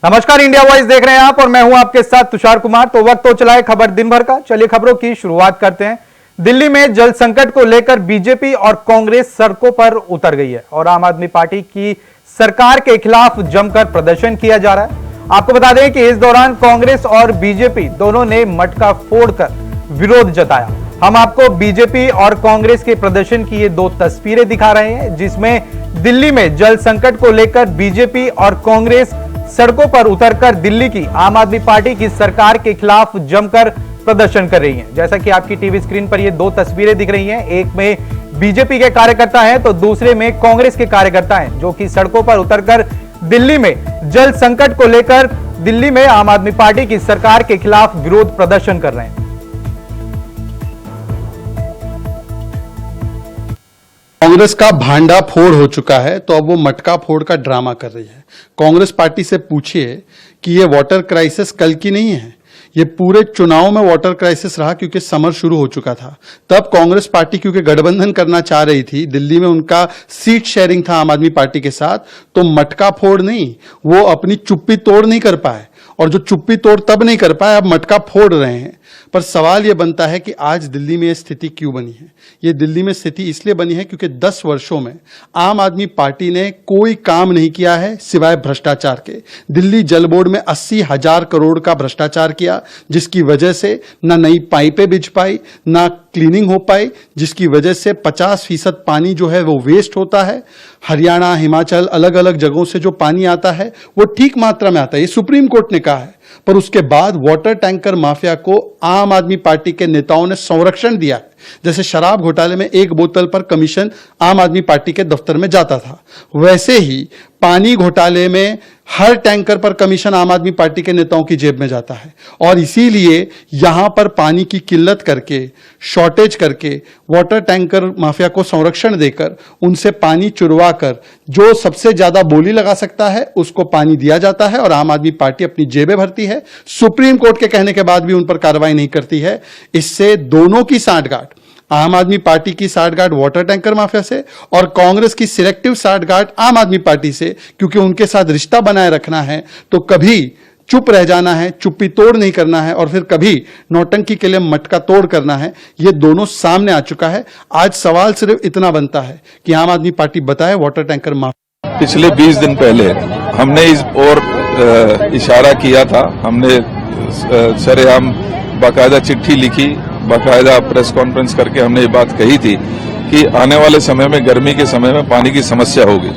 नमस्कार, India voice देख रहे हैं आप और मैं हूं आपके साथ तुषार कुमार। तो वक्त हो चला है खबर दिन भर का। चलिए खबरों की शुरुआत करते हैं। दिल्ली में जल संकट को लेकर बीजेपी और कांग्रेस सड़कों पर उतर गई है और आम आदमी पार्टी की सरकार के खिलाफ जमकर प्रदर्शन किया जा रहा है। आपको बता दें कि इस दौरान कांग्रेस और बीजेपी दोनों ने मटका फोड़कर विरोध जताया। हम आपको बीजेपी और कांग्रेस के प्रदर्शन की ये दो तस्वीरें दिखा रहे हैं, जिसमें दिल्ली में जल संकट को लेकर बीजेपी और कांग्रेस सड़कों पर उतरकर दिल्ली की आम आदमी पार्टी की सरकार के खिलाफ जमकर प्रदर्शन कर रही हैं। जैसा कि आपकी टीवी स्क्रीन पर ये दो तस्वीरें दिख रही हैं, एक में बीजेपी के कार्यकर्ता हैं तो दूसरे में कांग्रेस के कार्यकर्ता हैं, जो कि सड़कों पर उतरकर दिल्ली में जल संकट को लेकर दिल्ली में आम आदमी पार्टी की सरकार के खिलाफ विरोध प्रदर्शन कर रहे हैं। कांग्रेस का भांडा फोड़ हो चुका है तो अब वो मटका फोड़ का ड्रामा कर रही है। कांग्रेस पार्टी से पूछिए कि ये वाटर क्राइसिस कल की नहीं है, ये पूरे चुनाव में वाटर क्राइसिस रहा, क्योंकि समर शुरू हो चुका था। तब कांग्रेस पार्टी क्योंकि गठबंधन करना चाह रही थी, दिल्ली में उनका सीट शेयरिंग था आम आदमी पार्टी के साथ, तो मटका फोड़ नहीं, वो अपनी चुप्पी तोड़ नहीं कर पाए। और जो चुप्पी तोड़ तब नहीं कर पाए, अब मटका फोड़ रहे हैं। पर सवाल यह बनता है कि आज दिल्ली में यह स्थिति क्यों बनी है। यह दिल्ली में स्थिति इसलिए बनी है क्योंकि 10 वर्षों में आम आदमी पार्टी ने कोई काम नहीं किया है सिवाय भ्रष्टाचार के। दिल्ली जल बोर्ड में 80,000 करोड़ का भ्रष्टाचार किया, जिसकी वजह से ना नई पाइपें बिछ पाई, ना क्लीनिंग हो पाई, जिसकी वजह से 50% पानी जो है वो वेस्ट होता है। हरियाणा, हिमाचल, अलग अलग जगहों से जो पानी आता है वो ठीक मात्रा में आता है, ये सुप्रीम कोर्ट ने कहा है। पर उसके बाद वाटर टैंकर माफिया को आम आदमी पार्टी के नेताओं ने संरक्षण दिया है। जैसे शराब घोटाले में 1 बोतल पर कमीशन आम आदमी पार्टी के दफ्तर में जाता था, वैसे ही पानी घोटाले में हर टैंकर पर कमीशन आम आदमी पार्टी के नेताओं की जेब में जाता है। और इसीलिए यहां पर पानी की किल्लत करके, शॉर्टेज करके, वाटर टैंकर माफिया को संरक्षण देकर, उनसे पानी चुरवा कर जो सबसे ज्यादा बोली लगा सकता है उसको पानी दिया जाता है और आम आदमी पार्टी अपनी जेबें भरती है। सुप्रीम कोर्ट के कहने के बाद भी उन पर कार्रवाई नहीं करती है। इससे दोनों की सांठगांठ, आम आदमी पार्टी की सांठगांठ वाटर टैंकर माफिया से और कांग्रेस की सिलेक्टिव सांठगांठ आम आदमी पार्टी से, क्योंकि उनके साथ रिश्ता बनाए रखना है तो कभी चुप रह जाना है, चुप्पी तोड़ नहीं करना है, और फिर कभी नौटंकी के लिए मटका तोड़ करना है। ये दोनों सामने आ चुका है। आज सवाल सिर्फ इतना बनता है कि आम आदमी पार्टी बताए वाटर टैंकर माफिया। पिछले 20 दिन पहले हमने इस ओर इशारा किया था, हमने सरेआम बाकायदा चिट्ठी लिखी, बाकायदा प्रेस कॉन्फ्रेंस करके हमने ये बात कही थी कि आने वाले समय में, गर्मी के समय में पानी की समस्या होगी।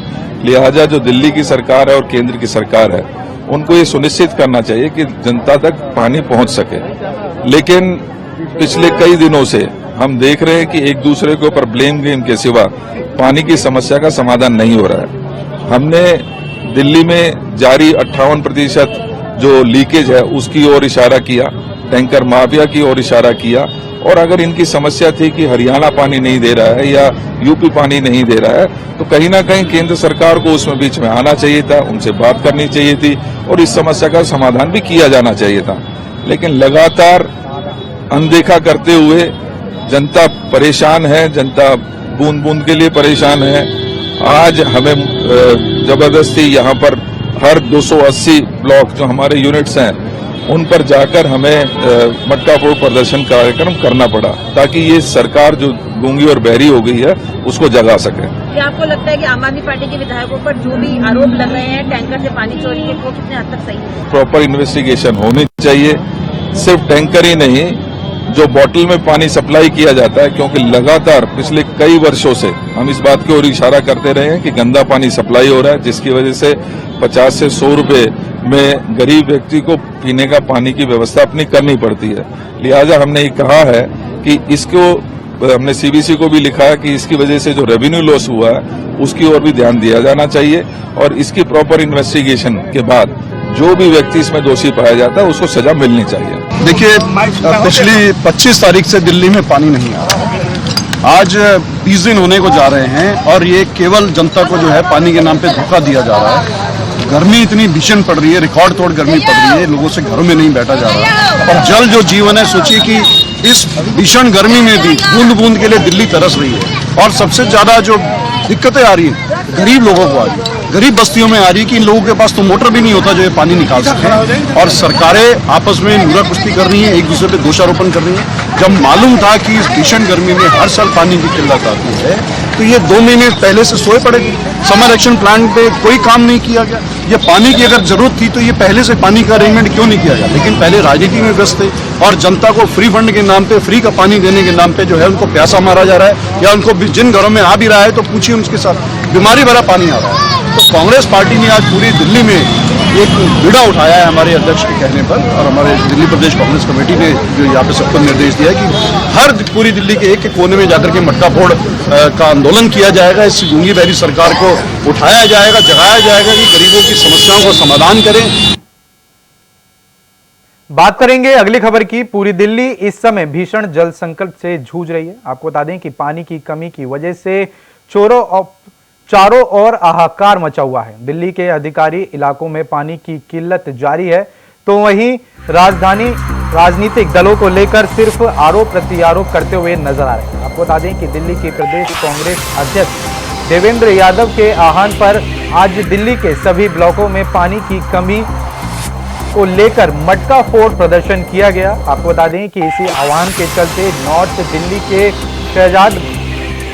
लिहाजा जो दिल्ली की सरकार है और केंद्र की सरकार है, उनको ये सुनिश्चित करना चाहिए कि जनता तक पानी पहुंच सके। लेकिन पिछले कई दिनों से हम देख रहे हैं कि एक दूसरे के ऊपर ब्लेम गेम के सिवा पानी की समस्या का समाधान नहीं हो रहा है। हमने दिल्ली में जारी 58% जो लीकेज है उसकी ओर इशारा किया, टैंकर माफिया की ओर इशारा किया, और अगर इनकी समस्या थी कि हरियाणा पानी नहीं दे रहा है या यूपी पानी नहीं दे रहा है, तो कहीं ना कहीं केंद्र सरकार को उसमें बीच में आना चाहिए था, उनसे बात करनी चाहिए थी और इस समस्या का समाधान भी किया जाना चाहिए था। लेकिन लगातार अनदेखा करते हुए जनता परेशान है, जनता बूंद बूंद के लिए परेशान है। आज हमें जबरदस्ती यहाँ पर हर 280 ब्लॉक जो हमारे यूनिट्स हैं उन पर जाकर हमें मटका फोड़ प्रदर्शन कार्यक्रम करना पड़ा, ताकि ये सरकार जो गूंगी और बहरी हो गई है उसको जगा सके। क्या आपको लगता है कि आम आदमी पार्टी के विधायकों पर जो भी आरोप लग रहे हैं टैंकर से पानी चोरी के, वो कितने हद तक सही है? प्रॉपर इन्वेस्टिगेशन होनी चाहिए। सिर्फ टैंकर ही नहीं, जो बोतल में पानी सप्लाई किया जाता है, क्योंकि लगातार पिछले कई वर्षों से हम इस बात की ओर इशारा करते रहे हैं कि गंदा पानी सप्लाई हो रहा है, जिसकी वजह से 50 से 100 रुपए में गरीब व्यक्ति को पीने का पानी की व्यवस्था अपनी करनी पड़ती है। लिहाजा हमने ये कहा है कि इसको, हमने सीबीसी को भी लिखा है कि इसकी वजह से जो रेवेन्यू लॉस हुआ है उसकी ओर भी ध्यान दिया जाना चाहिए और इसकी प्रॉपर इन्वेस्टिगेशन के बाद जो भी व्यक्ति इसमें दोषी पाया जाता है उसको सजा मिलनी चाहिए। देखिए, पिछली 25 तारीख से दिल्ली में पानी नहीं आ रहा, आज 20 दिन होने को जा रहे हैं और ये केवल जनता को जो है पानी के नाम पे धोखा दिया जा रहा है। गर्मी इतनी भीषण पड़ रही है, रिकॉर्ड तोड़ गर्मी पड़ रही है, लोगों से घरों में नहीं बैठा जा रहा। और जल जो जीवन है, सोचिए कि इस भीषण गर्मी में भी बूंद बूंद के लिए दिल्ली तरस रही है और सबसे ज्यादा जो दिक्कतें आ रही है गरीब लोगों को आ रही है। गरीब बस्तियों में आ रही है कि इन लोगों के पास तो मोटर भी नहीं होता जो ये पानी निकाल सके, और सरकारें आपस में नूरा कुश्ती कर रही है, एक दूसरे पे दोषारोपण कर रही है। जब मालूम था कि इस भीषण गर्मी में हर साल पानी की किल्लत आती है, तो ये 2 महीने पहले से सोए पड़े थे। समर एक्शन प्लान पे कोई काम नहीं किया गया। ये पानी की अगर जरूरत थी तो ये पहले से पानी का अरेंजमेंट क्यों नहीं किया गया? लेकिन पहले राजनीति में व्यस्त थे और जनता को फ्री फंड के नाम पे, फ्री का पानी देने के नाम पे जो है उनको प्यासा मारा जा रहा है, या उनको जिन घरों में आ भी रहा है तो पूछिए उनके साथ बीमारी भरा पानी आ रहा है। तो कांग्रेस पार्टी ने आज पूरी दिल्ली में एक बीड़ा उठाया है हमारे अध्यक्ष के कहने पर, और हमारे दिल्ली प्रदेश कांग्रेस कमेटी ने जो यहाँ पे सबको निर्देश दिया है कि हर पूरी दिल्ली के एक कोने में जाकर के मटका फोड़ का आंदोलन किया जाएगा। इस गूंगी बहरी सरकार को उठाया जाएगा, जगाया जाएगा कि गरीबों की समस्याओं को समाधान करें। बात करेंगे अगली खबर की। पूरी दिल्ली इस समय भीषण जल संकट से जूझ रही है। आपको बता दें कि पानी की कमी की वजह से चारों ओर हाहाकार मचा हुआ है। दिल्ली के अधिकारी इलाकों में पानी की किल्लत जारी है, तो वहीं राजनीतिक दलों को लेकर सिर्फ आरोप प्रत्यारोप करते हुए नजर आ रहे हैं। आपको बता दें कि दिल्ली के प्रदेश कांग्रेस अध्यक्ष देवेंद्र यादव के आह्वान पर आज दिल्ली के सभी ब्लॉकों में पानी की कमी को लेकर मटका फोड़ प्रदर्शन किया गया। आपको बता दें कि इसी आह्वान के चलते नॉर्थ दिल्ली के शहजाद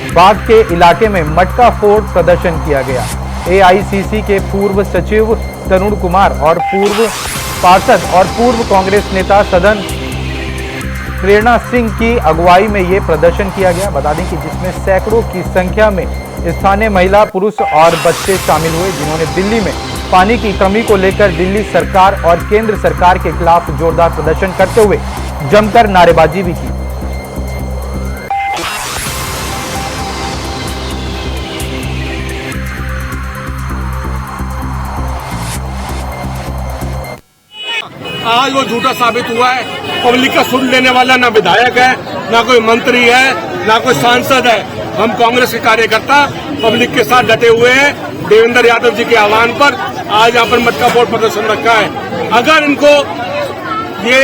बाग के इलाके में मटका फोड़ प्रदर्शन किया गया। एआईसीसी के पूर्व सचिव तरुण कुमार और पूर्व पार्षद और पूर्व कांग्रेस नेता सदन प्रेरणा सिंह की अगुवाई में ये प्रदर्शन किया गया। बता दें कि जिसमें सैकड़ों की संख्या में स्थानीय महिला, पुरुष और बच्चे शामिल हुए, जिन्होंने दिल्ली में पानी की कमी को लेकर दिल्ली सरकार और केंद्र सरकार के खिलाफ जोरदार प्रदर्शन करते हुए जमकर नारेबाजी भी की। आज वो झूठा साबित हुआ है। पब्लिक का सुन लेने वाला ना विधायक है, ना कोई मंत्री है, ना कोई सांसद है। हम कांग्रेस के कार्यकर्ता पब्लिक के साथ डटे हुए हैं। देवेंद्र यादव जी के आह्वान पर आज यहाँ पर मटका फोड़ प्रदर्शन रखा है। अगर इनको ये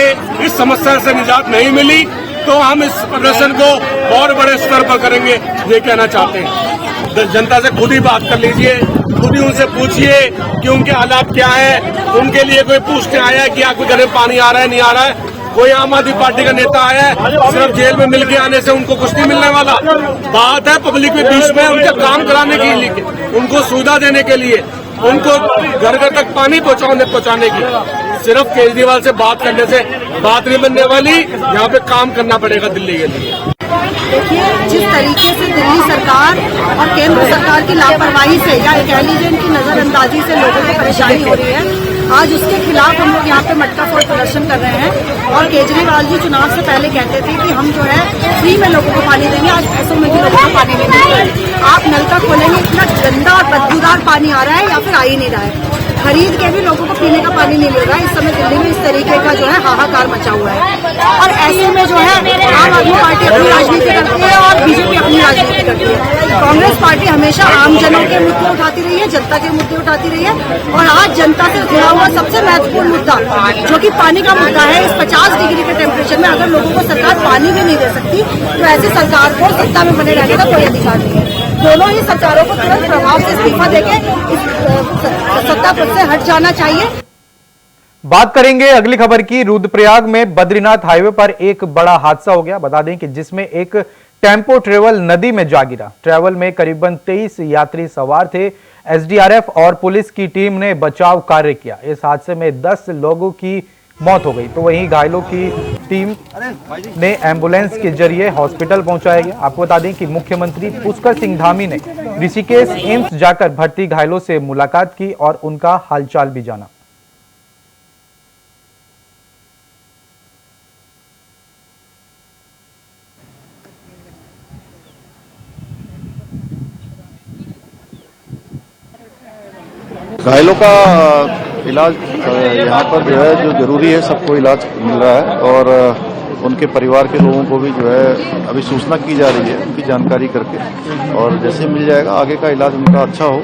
इस समस्या से निजात नहीं मिली तो हम इस प्रदर्शन को और बड़े स्तर पर करेंगे, ये कहना चाहते हैं। जनता से खुद ही बात कर लीजिए, खुद ही उनसे पूछिए कि उनके हालात क्या है। उनके लिए कोई पूछने आया है कि आपके घर में पानी आ रहा है, नहीं आ रहा है? कोई आम आदमी पार्टी का नेता आया है, सिर्फ जेल में मिल के आने से उनको कुछ नहीं मिलने वाला। बात है पब्लिक के बीच में उनका काम कराने के लिए, उनको सुविधा देने के लिए, उनको घर घर तक पानी पहुंचाने की। सिर्फ केजरीवाल से बात करने से बात नहीं बनने वाली, यहाँ पे काम करना पड़ेगा दिल्ली के लिए। देखिए, जिस तरीके से दिल्ली सरकार और केंद्र सरकार की लापरवाही से या कह लीजिए इनकी नजरअंदाजी से लोगों को परेशानी हो रही है, आज उसके खिलाफ हम लोग यहाँ पे मटका फोड़ प्रदर्शन कर रहे हैं। और केजरीवाल जी चुनाव से पहले कहते थे कि हम जो है फ्री में लोगों को पानी देंगे, आज पैसों में भी लोगों को पानी नहीं मिल रहा है। आप नल का खोलेंगे, इतना गंदा और बदबूदार पानी आ रहा है या फिर आ ही नहीं रहा है। खरीद के भी लोगों को पीने का पानी नहीं मिल रहा है। इस समय दिल्ली में इस तरीके का जो है हाहाकार मचा हुआ है। और ऐसे में जो है आम आदमी पार्टी अपनी राजनीति करती है और बीजेपी अपनी राजनीति करती है। कांग्रेस पार्टी हमेशा आम जनों के मुद्दे उठाती रही है, जनता के मुद्दे उठाती रही है। और आज जनता से जुड़ा हुआ सबसे महत्वपूर्ण मुद्दा जो कि पानी का मुद्दा है, इस 50 डिग्री के टेम्परेचर में अगर लोगों को सरकार पानी भी नहीं दे सकती तो ऐसी सरकार को सत्ता में बने रहने का कोई अधिकार नहीं है। दोनों ही सरकारों को तुरंत प्रभाव से इस्तीफा देके सत्ता पद से हट जाना चाहिए। बात करेंगे अगली खबर की। रुद्रप्रयाग में बद्रीनाथ हाईवे पर एक बड़ा हादसा हो गया। बता दें कि जिसमें एक टेम्पो ट्रेवल नदी में जा गिरा। ट्रेवल में करीबन 23 यात्री सवार थे। एसडीआरएफ और पुलिस की टीम ने बचाव कार्य किया। इस हादसे में 10 लोगों की मौत हो गई, तो वहीं घायलों की टीम ने एम्बुलेंस के जरिए हॉस्पिटल पहुंचाया गया। आपको बता दें कि मुख्यमंत्री पुष्कर सिंह धामी ने ऋषिकेश एम्स जाकर भर्ती घायलों से मुलाकात की और उनका हालचाल भी जाना। घायलों का इलाज यहाँ पर जो है जो जरूरी है सबको इलाज मिल रहा है, और उनके परिवार के लोगों को भी जो है अभी सूचना की जा रही है उनकी जानकारी करके, और जैसे मिल जाएगा आगे का इलाज उनका अच्छा हो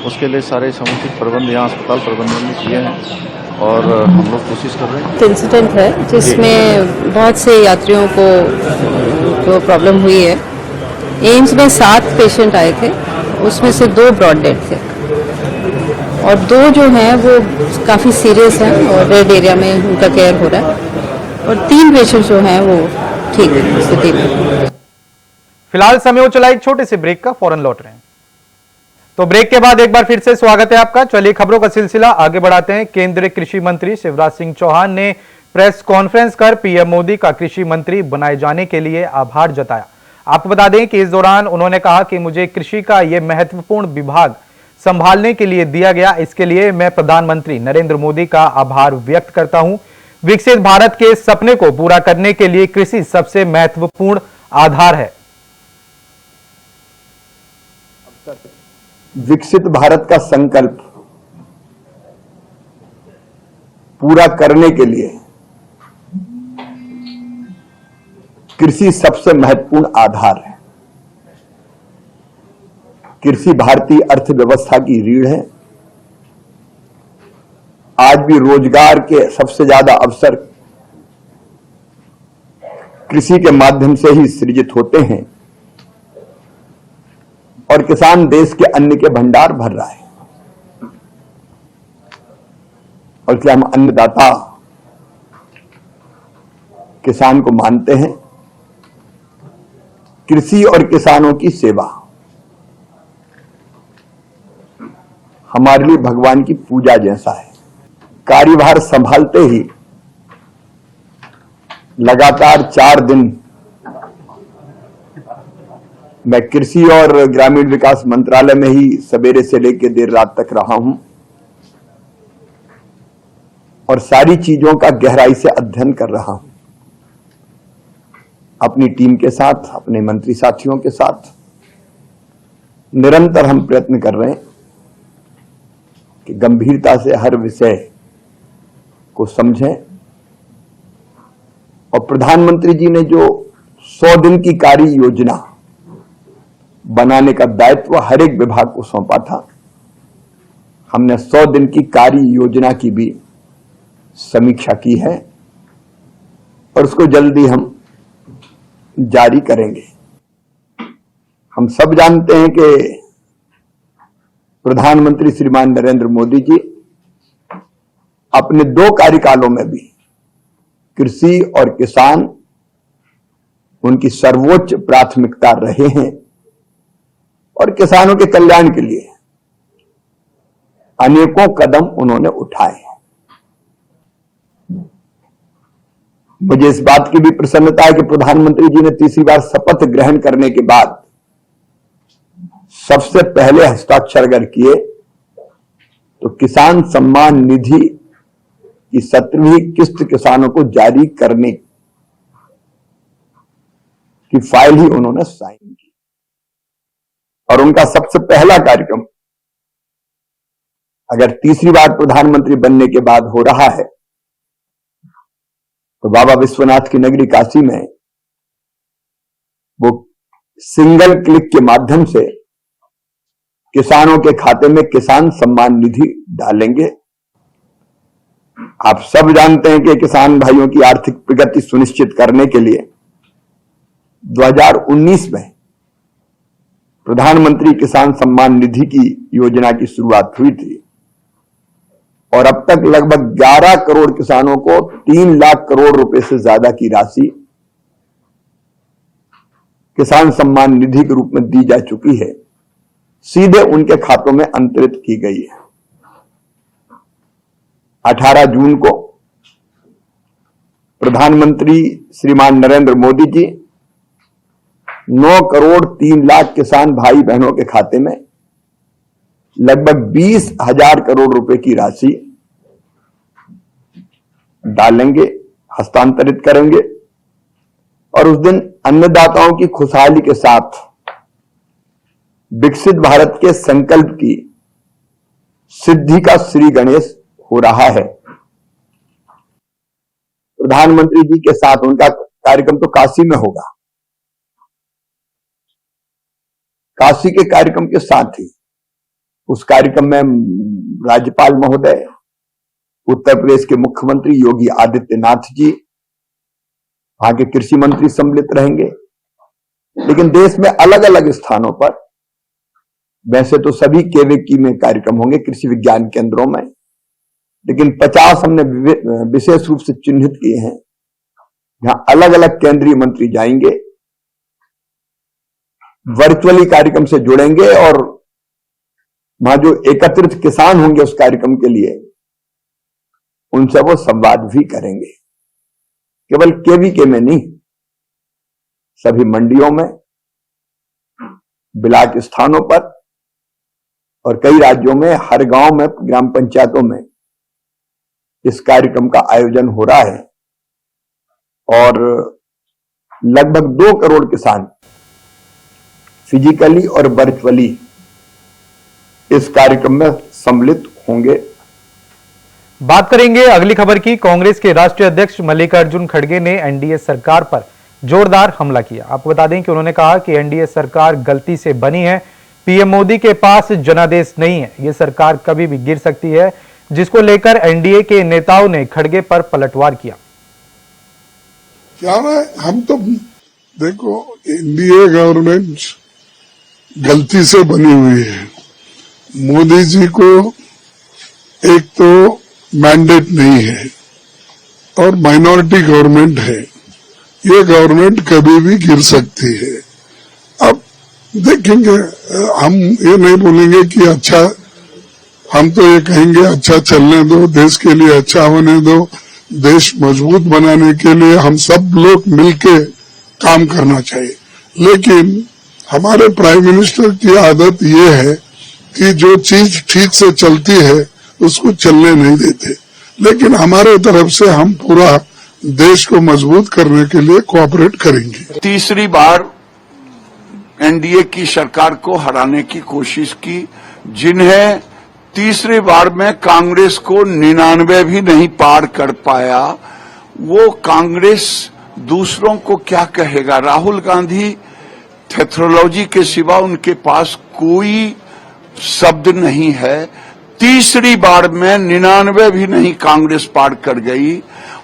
उसके लिए सारे समुचित प्रबंध यहाँ अस्पताल प्रबंधन ने किए हैं और हम लोग कोशिश कर रहे हैं। इंसिडेंट है जिसमें बहुत से यात्रियों को प्रॉब्लम हुई है। एम्स में 7 पेशेंट आए थे, उसमें से 2 ब्रॉड डेड थे। और 2 जो हैं वो काफ़ी सीरियस हैं और रेड एरिया में उनका केयर हो रहा है, और 3 पेशेंट जो हैं वो ठीक स्थिति में। फिलहाल समय हो चला एक छोटे से ब्रेक का, फौरन लौट रहे हैं। तो ब्रेक के बाद एक बार फिर से स्वागत है आपका। चलिए खबरों का सिलसिला आगे बढ़ाते हैं। केंद्रीय कृषि मंत्री शिवराज सिंह चौहान ने प्रेस कॉन्फ्रेंस कर पीएम मोदी का कृषि मंत्री बनाए जाने के लिए आभार जताया। आपको बता दें कि इस दौरान उन्होंने कहा कि मुझे कृषि का यह महत्वपूर्ण विभाग संभालने के लिए दिया गया, इसके लिए मैं प्रधानमंत्री नरेंद्र मोदी का आभार व्यक्त करता हूं। विकसित भारत के सपने को पूरा करने के लिए कृषि सबसे महत्वपूर्ण आधार है। विकसित भारत का संकल्प पूरा करने के लिए कृषि सबसे महत्वपूर्ण आधार है। कृषि भारतीय अर्थव्यवस्था की रीढ़ है। आज भी रोजगार के सबसे ज्यादा अवसर कृषि के माध्यम से ही सृजित होते हैं और किसान देश के अन्न के भंडार भर रहा है। और इसलिए हम अन्नदाता किसान को मानते हैं। कृषि और किसानों की सेवा हमारे लिए भगवान की पूजा जैसा है। कार्यभार संभालते ही लगातार 4 दिन मैं कृषि और ग्रामीण विकास मंत्रालय में ही सवेरे से लेकर देर रात तक रहा हूं और सारी चीजों का गहराई से अध्ययन कर रहा हूं। अपनी टीम के साथ, अपने मंत्री साथियों के साथ निरंतर हम प्रयत्न कर रहे हैं कि गंभीरता से हर विषय को समझें। और प्रधानमंत्री जी ने जो 100 दिन की कार्य योजना बनाने का दायित्व हर एक विभाग को सौंपा था, हमने 100 दिन की कार्य योजना की भी समीक्षा की है और उसको जल्दी हम जारी करेंगे। हम सब जानते हैं कि प्रधानमंत्री श्रीमान नरेंद्र मोदी जी अपने 2 कार्यकालों में भी कृषि और किसान उनकी सर्वोच्च प्राथमिकता रहे हैं और किसानों के कल्याण के लिए अनेकों कदम उन्होंने उठाए हैं। मुझे इस बात की भी प्रसन्नता है कि प्रधानमंत्री जी ने तीसरी बार शपथ ग्रहण करने के बाद सबसे पहले हस्ताक्षर अगर किए तो किसान सम्मान निधि की 17वीं किस्त किसानों को जारी करने की फाइल ही उन्होंने साइन की। और उनका सबसे पहला कार्यक्रम अगर तीसरी बार प्रधानमंत्री बनने के बाद हो रहा है तो बाबा विश्वनाथ की नगरी काशी में वो सिंगल क्लिक के माध्यम से किसानों के खाते में किसान सम्मान निधि डालेंगे। आप सब जानते हैं कि किसान भाइयों की आर्थिक प्रगति सुनिश्चित करने के लिए 2019 में प्रधानमंत्री किसान सम्मान निधि की योजना की शुरुआत हुई थी और अब तक लगभग 11 करोड़ किसानों को 3 लाख करोड़ रुपए से ज्यादा की राशि किसान सम्मान निधि के रूप में दी जा चुकी है, सीधे उनके खातों में अंतरित की गई है। 18 जून को प्रधानमंत्री श्रीमान नरेंद्र मोदी जी 9 करोड़ 3 लाख किसान भाई बहनों के खाते में लगभग 20,000 करोड़ रुपए की राशि डालेंगे, हस्तांतरित करेंगे और उस दिन अन्नदाताओं की खुशहाली के साथ विकसित भारत के संकल्प की सिद्धि का श्री गणेश हो रहा है। प्रधानमंत्री जी के साथ उनका कार्यक्रम तो काशी में होगा। काशी के कार्यक्रम के साथ ही उस कार्यक्रम में राज्यपाल महोदय, उत्तर प्रदेश के मुख्यमंत्री योगी आदित्यनाथ जी, वहां के कृषि मंत्री सम्मिलित रहेंगे। लेकिन देश में अलग अलग स्थानों पर वैसे तो सभी केवीकी में कार्यक्रम होंगे कृषि विज्ञान केंद्रों में, लेकिन 50 हमने विशेष रूप से चिन्हित किए हैं जहां अलग अलग केंद्रीय मंत्री जाएंगे, वर्चुअली कार्यक्रम से जुड़ेंगे और वहां जो एकत्रित किसान होंगे उस कार्यक्रम के लिए उनसे वो संवाद भी करेंगे। केवल केवीके में नहीं, सभी मंडियों में, ब्लॉक स्थानों पर और कई राज्यों में हर गांव में, ग्राम पंचायतों में इस कार्यक्रम का आयोजन हो रहा है और लगभग 2 करोड़ किसान फिजिकली और वर्चुअली इस कार्यक्रम में सम्मिलित होंगे। बात करेंगे अगली खबर की। कांग्रेस के राष्ट्रीय अध्यक्ष मल्लिकार्जुन खड़गे ने एनडीए सरकार पर जोरदार हमला किया। आपको बता दें कि उन्होंने कहा कि एनडीए सरकार गलती से बनी है, पीएम मोदी के पास जनादेश नहीं है, ये सरकार कभी भी गिर सकती है, जिसको लेकर एनडीए के नेताओं ने खड़गे पर पलटवार किया। क्या है, हम तो देखो एनडीए गवर्नमेंट गलती से बनी हुई है। मोदी जी को एक तो मैंडेट नहीं है और माइनॉरिटी गवर्नमेंट है, ये गवर्नमेंट कभी भी गिर सकती है। अब देखेंगे, हम ये नहीं बोलेंगे कि अच्छा, हम तो ये कहेंगे अच्छा चलने दो, देश के लिए अच्छा होने दो, देश मजबूत बनाने के लिए हम सब लोग मिलके काम करना चाहिए। लेकिन हमारे प्राइम मिनिस्टर की आदत ये है कि जो चीज ठीक से चलती है उसको चलने नहीं देते, लेकिन हमारे तरफ से हम पूरा देश को मजबूत करने के लिए कोऑपरेट करेंगे। तीसरी बार एनडीए की सरकार को हराने की कोशिश की, जिन्हें तीसरी बार में कांग्रेस को 99 भी नहीं पार कर पाया, वो कांग्रेस दूसरों को क्या कहेगा। राहुल गांधी टेक्नोलॉजी के सिवा उनके पास कोई शब्द नहीं है। तीसरी बार में 99 भी नहीं कांग्रेस पार कर गई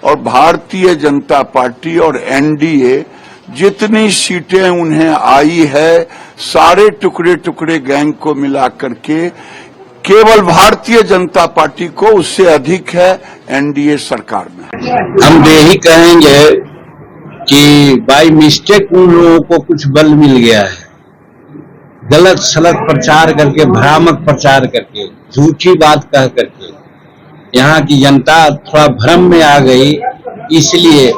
और भारतीय जनता पार्टी और एनडीए जितनी सीटें उन्हें आई है, सारे टुकड़े टुकड़े गैंग को मिला करके केवल भारतीय जनता पार्टी को उससे अधिक है एनडीए सरकार में। हम यही कहेंगे कि बाय मिस्टेक उन लोगों को कुछ बल मिल गया है, गलत सलत प्रचार करके, भ्रामक प्रचार करके, झूठी बात कह करके यहाँ की जनता थोड़ा भ्रम में आ गई, इसलिए।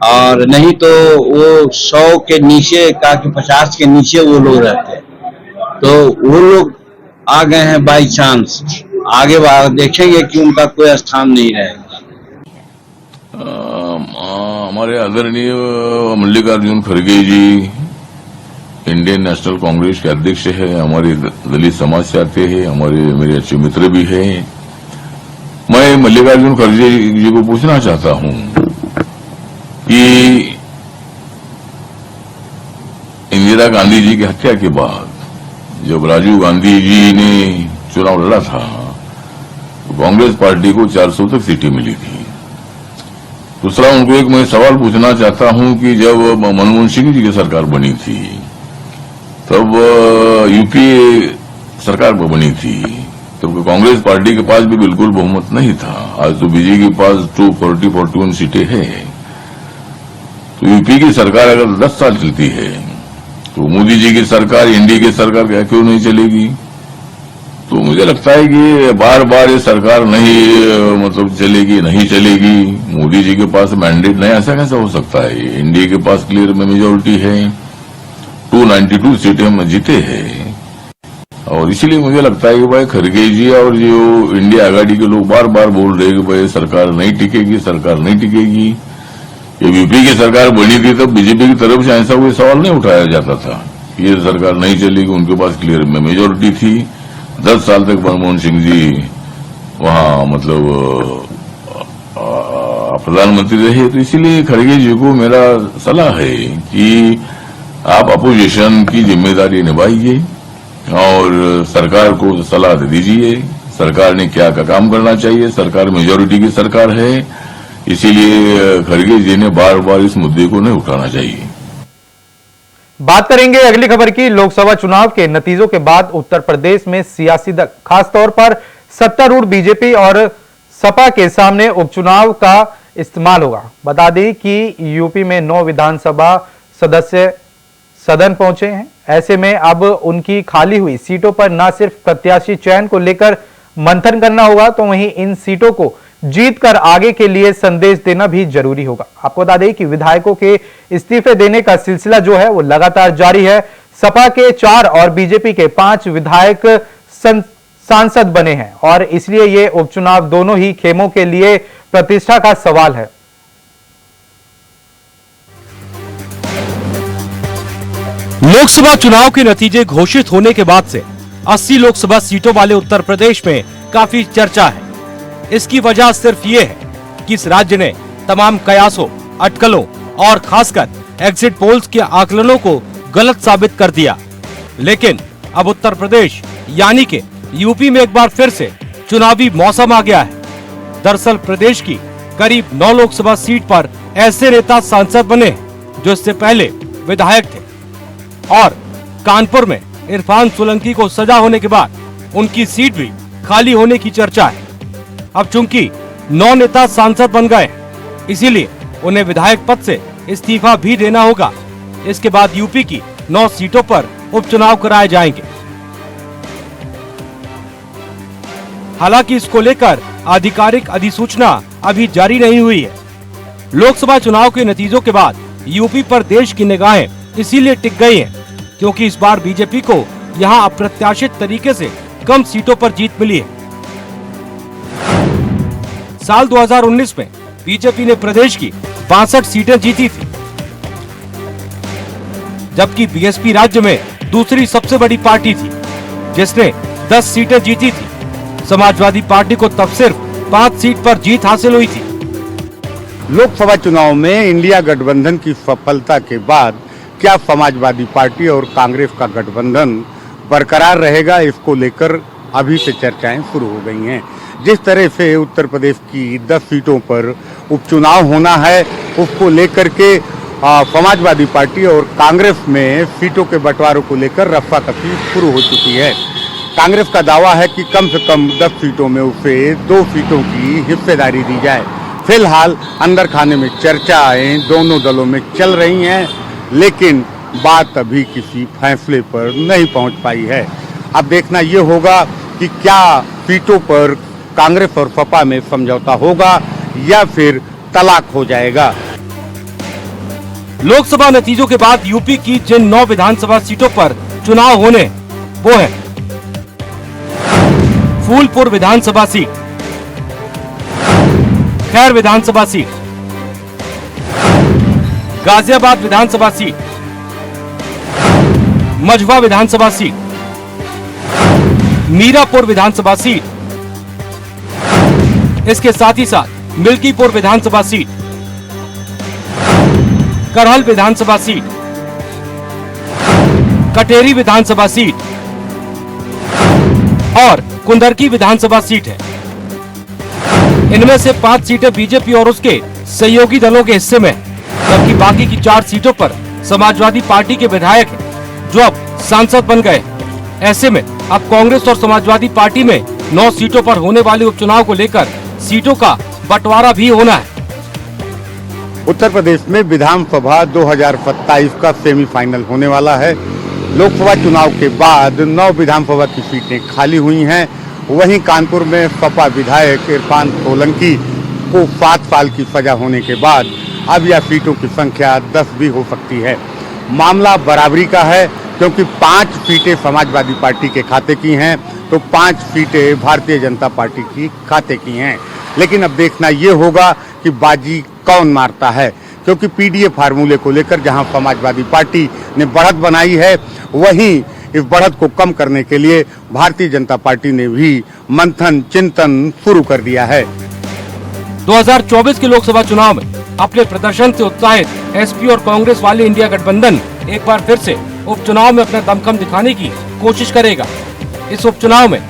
और नहीं तो वो 100 के नीचे का कि 50 के नीचे वो लोग रहते हैं, तो वो लोग आ गए हैं बाई चांस। आगे देखेंगे कि उनका कोई स्थान नहीं रहेगा। हमारे आदरणीय मल्लिकार्जुन खड़गे जी इंडियन नेशनल कांग्रेस के अध्यक्ष है, हमारे दलित समाज से आते हैं, मेरे अच्छे मित्र भी हैं। मैं मल्लिकार्जुन खड़गे जी को पूछना चाहता हूं कि इंदिरा गांधी जी की हत्या के बाद जब राजीव गांधी जी ने चुनाव लड़ा था तो कांग्रेस पार्टी को 400 तक सीटें मिली थी। दूसरा, उनको एक मैं सवाल पूछना चाहता हूं कि जब मनमोहन सिंह जी की सरकार बनी थी तब यूपीए सरकार बनी थी, तब कांग्रेस पार्टी के पास भी बिल्कुल बहुमत नहीं था। आज तो बीजेपी के पास 241 सीटें हैं। तो यूपी की सरकार अगर 10 साल चलती है तो मोदी जी की सरकार, एनडीए की सरकार क्या क्यों नहीं चलेगी? तो मुझे लगता है कि बार बार ये सरकार नहीं चलेगी, नहीं चलेगी। मोदी जी के पास मैंडेट नहीं, ऐसा कैसा हो सकता है? एनडीए के पास क्लियर में मेजोरिटी है, 292 सीटें हम जीते हैं। और इसीलिए मुझे लगता है कि भाई खड़गे जी और जो इंडिया आघाड़ी के लोग बार बार बोल रहे हैं कि भाई सरकार नहीं टिकेगी, सरकार नहीं टिकेगी। ये यूपी की सरकार बनी थी तब बीजेपी की तरफ से ऐसा कोई सवाल नहीं उठाया जाता था कि ये सरकार नहीं चलेगी, उनके पास क्लियर में मेजोरिटी थी। 10 साल तक मनमोहन सिंह जी वहां प्रधानमंत्री रहे। तो इसीलिए खड़गे जी को मेरा सलाह है कि आप अपोजिशन की जिम्मेदारी निभाइए और सरकार को सलाह दे दीजिए सरकार ने क्या काम करना चाहिए। सरकार मेजोरिटी की सरकार है, इसीलिए खड़गे जी ने बार बार इस मुद्दे को नहीं उठाना चाहिए। बात करेंगे अगली खबर की। लोकसभा चुनाव के नतीजों के बाद उत्तर प्रदेश में सियासी दल, खासतौर पर सत्तारूढ़ बीजेपी और सपा के सामने उपचुनाव का इस्तेमाल होगा। बता दें कि यूपी में 9 विधानसभा सदस्य सदन पहुंचे हैं। ऐसे में अब उनकी खाली हुई सीटों पर न सिर्फ प्रत्याशी चयन को लेकर मंथन करना होगा, तो वहीं इन सीटों को जीतकर आगे के लिए संदेश देना भी जरूरी होगा। आपको बता दें कि विधायकों के इस्तीफे देने का सिलसिला जो है वो लगातार जारी है। सपा के 4 और बीजेपी के 5 विधायक सांसद बने हैं और इसलिए ये उपचुनाव दोनों ही खेमों के लिए प्रतिष्ठा का सवाल है। लोकसभा चुनाव के नतीजे घोषित होने के बाद से 80 लोकसभा सीटों वाले उत्तर प्रदेश में काफी चर्चा है। इसकी वजह सिर्फ ये है कि इस राज्य ने तमाम कयासों, अटकलों और खासकर एग्जिट पोल्स के आकलनों को गलत साबित कर दिया। लेकिन अब उत्तर प्रदेश यानी कि यूपी में एक बार फिर से चुनावी मौसम आ गया है। दरअसल प्रदेश की करीब 9 लोकसभा सीट पर ऐसे नेता सांसद बने जो इससे पहले विधायक थे और कानपुर में इरफान सोलंकी को सजा होने के बाद उनकी सीट भी खाली होने की चर्चा है। अब चूंकि 9 नेता सांसद बन गए, इसीलिए उन्हें विधायक पद से इस्तीफा भी देना होगा। इसके बाद यूपी की 9 सीटों पर उपचुनाव कराए जाएंगे। हालांकि इसको लेकर आधिकारिक अधिसूचना अभी जारी नहीं हुई है। लोकसभा चुनाव के नतीजों के बाद यूपी पर देश की निगाहें इसीलिए टिक गई हैं क्योंकि इस बार बीजेपी को यहां अप्रत्याशित तरीके से कम सीटों पर जीत मिली है। साल 2019 में बीजेपी ने प्रदेश की 62 सीटें जीती थी, जबकि बीएसपी राज्य में दूसरी सबसे बड़ी पार्टी थी जिसने 10 सीटें जीती थी। समाजवादी पार्टी को तब सिर्फ 5 सीट पर जीत हासिल हुई थी। लोकसभा चुनाव में इंडिया गठबंधन की सफलता के बाद क्या समाजवादी पार्टी और कांग्रेस का गठबंधन बरकरार रहेगा, इसको लेकर अभी से चर्चाएं शुरू हो गई हैं। जिस तरह से उत्तर प्रदेश की 10 सीटों पर उपचुनाव होना है, उसको लेकर के समाजवादी पार्टी और कांग्रेस में सीटों के बंटवारों को लेकर रस्साकसी शुरू हो चुकी है। कांग्रेस का दावा है कि कम से कम 10 सीटों में उसे 2 सीटों की हिस्सेदारी दी जाए। फिलहाल अंदर खाने में चर्चाएं दोनों दलों में चल रही हैं, लेकिन बात अभी किसी फैसले पर नहीं पहुंच पाई है। अब देखना ये होगा कि क्या सीटों पर कांग्रेस और सपा में समझौता होगा या फिर तलाक हो जाएगा। लोकसभा नतीजों के बाद यूपी की जिन 9 विधानसभा सीटों पर चुनाव होने वो है फूलपुर विधानसभा सीट, खैर विधानसभा सीट, गाजियाबाद विधानसभा सीट, मझवा विधानसभा सीट, मीरापुर विधानसभा सीट, इसके साथ ही साथ मिल्कीपुर विधानसभा सीट, करहल विधानसभा सीट, कटेरी विधानसभा सीट और कुंदरकी विधानसभा सीट है। इनमें से 5 सीटें बीजेपी और उसके सहयोगी दलों के हिस्से में, जबकि बाकी की 4 सीटों पर समाजवादी पार्टी के विधायक हैं जो अब सांसद बन गए। ऐसे में अब कांग्रेस और समाजवादी पार्टी में 9 सीटों पर होने वाले उपचुनाव को लेकर सीटों का बंटवारा भी होना है। उत्तर प्रदेश में विधानसभा 2027 का सेमीफाइनल होने वाला है। लोकसभा चुनाव के बाद 9 विधानसभा की सीटें खाली हुई हैं। वहीं कानपुर में सपा विधायक इरफान सोलंकी को 7 साल की सजा होने के बाद अब यह सीटों की संख्या 10 भी हो सकती है। मामला बराबरी का है क्योंकि 5 सीटें समाजवादी पार्टी के खाते की हैं तो 5 सीटें भारतीय जनता पार्टी की खाते की हैं। लेकिन अब देखना ये होगा कि बाजी कौन मारता है, क्योंकि पीडीए फार्मूले को लेकर जहां समाजवादी पार्टी ने बढ़त बनाई है, वहीं इस बढ़त को कम करने के लिए भारतीय जनता पार्टी ने भी मंथन चिंतन शुरू कर दिया है। 2024 के लोकसभा चुनाव में अपने प्रदर्शन से उत्साहित एसपी और कांग्रेस वाले इंडिया गठबंधन एक बार फिर से उपचुनाव में अपना दमखम दिखाने की कोशिश करेगा। इस उपचुनाव में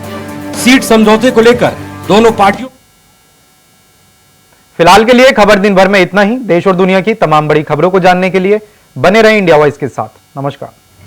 सीट समझौते को लेकर दोनों पार्टियों। फिलहाल के लिए खबर दिन भर में इतना ही। देश और दुनिया की तमाम बड़ी खबरों को जानने के लिए बने रहें इंडिया वॉइस के साथ। नमस्कार।